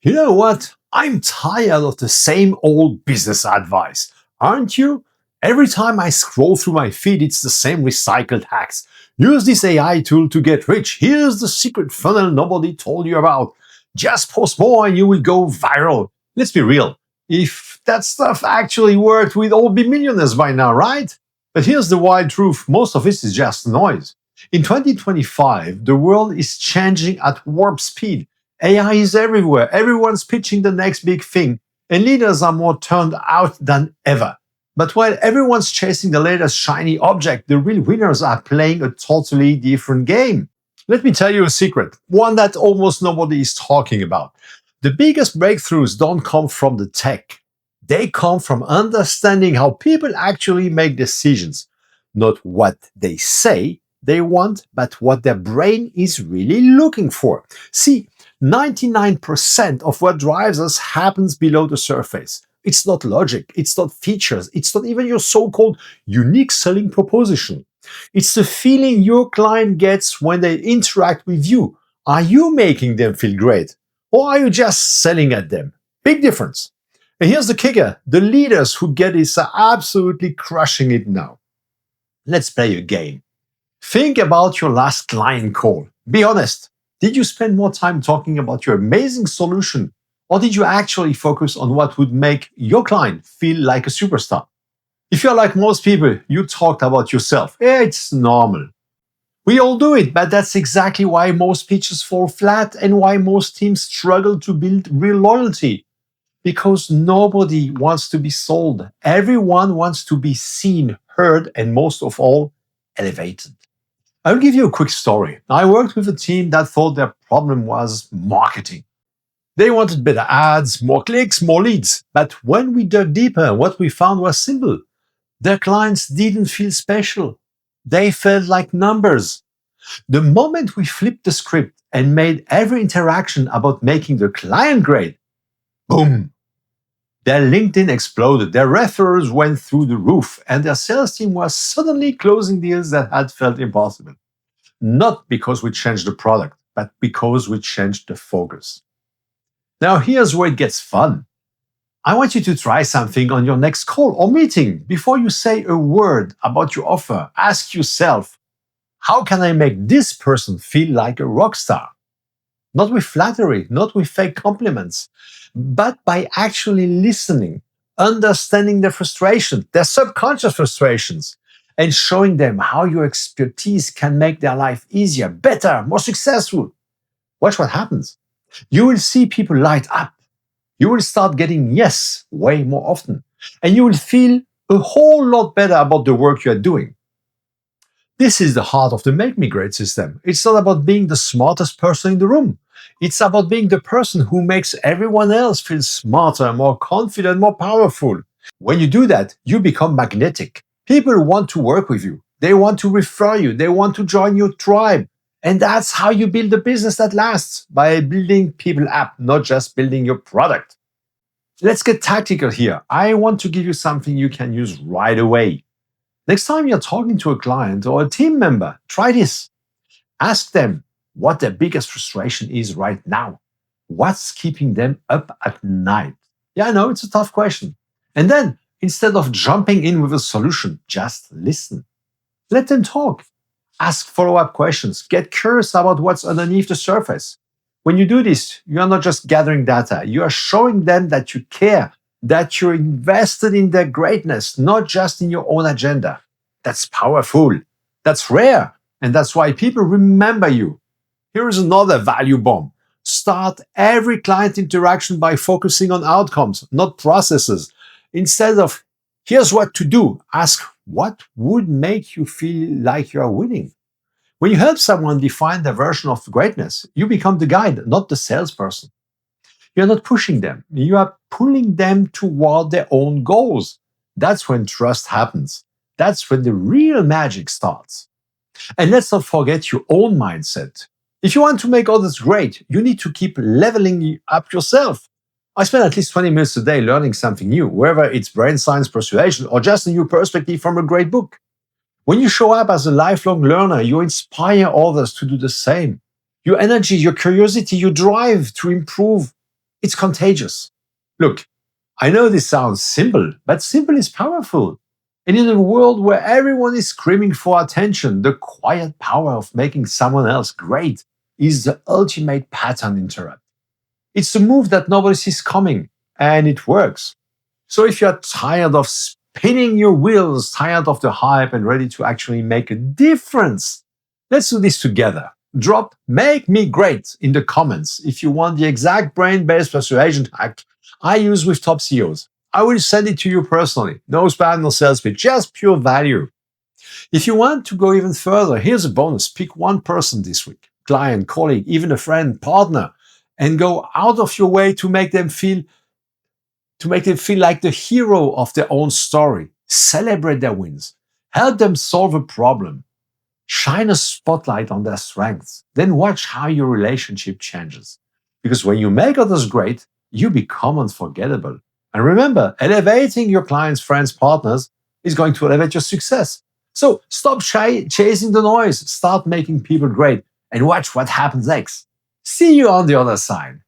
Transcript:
You know what? I'm tired of the same old business advice. Aren't you? Every time I scroll through my feed, it's the same recycled hacks. Use this AI tool to get rich. Here's the secret funnel nobody told you about. Just post more and you will go viral. Let's be real. If that stuff actually worked, we'd all be millionaires by now, right? But here's the wild truth, most of it is just noise. In 2025, the world is changing at warp speed. AI is everywhere. Everyone's pitching the next big thing, and leaders are more turned out than ever. But while everyone's chasing the latest shiny object, the real winners are playing a totally different game. Let me tell you a secret, one that almost nobody is talking about. The biggest breakthroughs don't come from the tech. They come from understanding how people actually make decisions. Not what they say they want, but what their brain is really looking for. See, 99% of what drives us happens below the surface. It's not logic, it's not features, it's not even your so-called unique selling proposition. It's the feeling your client gets when they interact with you. Are you making them feel great? Or are you just selling at them? Big difference. And here's the kicker, the leaders who get this are absolutely crushing it now. Let's play a game. Think about your last client call. Be honest. Did you spend more time talking about your amazing solution, or did you actually focus on what would make your client feel like a superstar? If you're like most people, you talked about yourself. Yeah, it's normal. We all do it, but that's exactly why most pitches fall flat and why most teams struggle to build real loyalty. Because nobody wants to be sold. Everyone wants to be seen, heard, and most of all, elevated. I'll give you a quick story. I worked with a team that thought their problem was marketing. They wanted better ads, more clicks, more leads. But when we dug deeper, what we found was simple. Their clients didn't feel special. They felt like numbers. The moment we flipped the script and made every interaction about making the client great, boom! Their LinkedIn exploded, their referrals went through the roof, and their sales team was suddenly closing deals that had felt impossible. Not because we changed the product, but because we changed the focus. Now, here's where it gets fun. I want you to try something on your next call or meeting. Before you say a word about your offer, ask yourself, how can I make this person feel like a rock star? Not with flattery, not with fake compliments, but by actually listening, understanding their frustration, their subconscious frustrations, and showing them how your expertise can make their life easier, better, more successful. Watch what happens. You will see people light up. You will start getting yes way more often, and you will feel a whole lot better about the work you are doing. This is the heart of the Make Me Great system. It's not about being the smartest person in the room. It's about being the person who makes everyone else feel smarter, more confident, more powerful. When you do that, you become magnetic. People want to work with you. They want to refer you. They want to join your tribe. And that's how you build a business that lasts, by building people up, not just building your product. Let's get tactical here. I want to give you something you can use right away. Next time you're talking to a client or a team member, try this. Ask them what their biggest frustration is right now. What's keeping them up at night? Yeah, I know it's a tough question. And then, instead of jumping in with a solution, just listen. Let them talk. Ask follow-up questions. Get curious about what's underneath the surface. When you do this, you are not just gathering data, you are showing them that you care, that you're invested in their greatness, not just in your own agenda. That's powerful. That's rare. And that's why people remember you. Here is another value bomb. Start every client interaction by focusing on outcomes, not processes. Instead of, here's what to do, ask, what would make you feel like you are winning? When you help someone define their version of greatness, you become the guide, not the salesperson. You're not pushing them. You are pulling them toward their own goals. That's when trust happens. That's when the real magic starts. And let's not forget your own mindset. If you want to make others great, you need to keep leveling up yourself. I spend at least 20 minutes a day learning something new, whether it's brain science, persuasion, or just a new perspective from a great book. When you show up as a lifelong learner, you inspire others to do the same. Your energy, your curiosity, your drive to improve, It's contagious. Look, I know this sounds simple, but simple is powerful. And in a world where everyone is screaming for attention, the quiet power of making someone else great is the ultimate pattern interrupt. It's a move that nobody sees coming, and it works. So if you're tired of spinning your wheels, tired of the hype, and ready to actually make a difference, let's do this together. Drop "Make Me Great" in the comments if you want the exact brain-based persuasion hack I use with top CEOs. I will send it to you personally. No spam, no sales pitch, just pure value. If you want to go even further, here's a bonus. Pick one person this week, client, colleague, even a friend, partner, and go out of your way to make them feel like the hero of their own story. Celebrate their wins. Help them solve a problem. Shine a spotlight on their strengths. Then watch how your relationship changes. Because when you make others great, you become unforgettable. And remember, elevating your clients, friends, partners is going to elevate your success. So stop chasing the noise. Start making people great and watch what happens next. See you on the other side.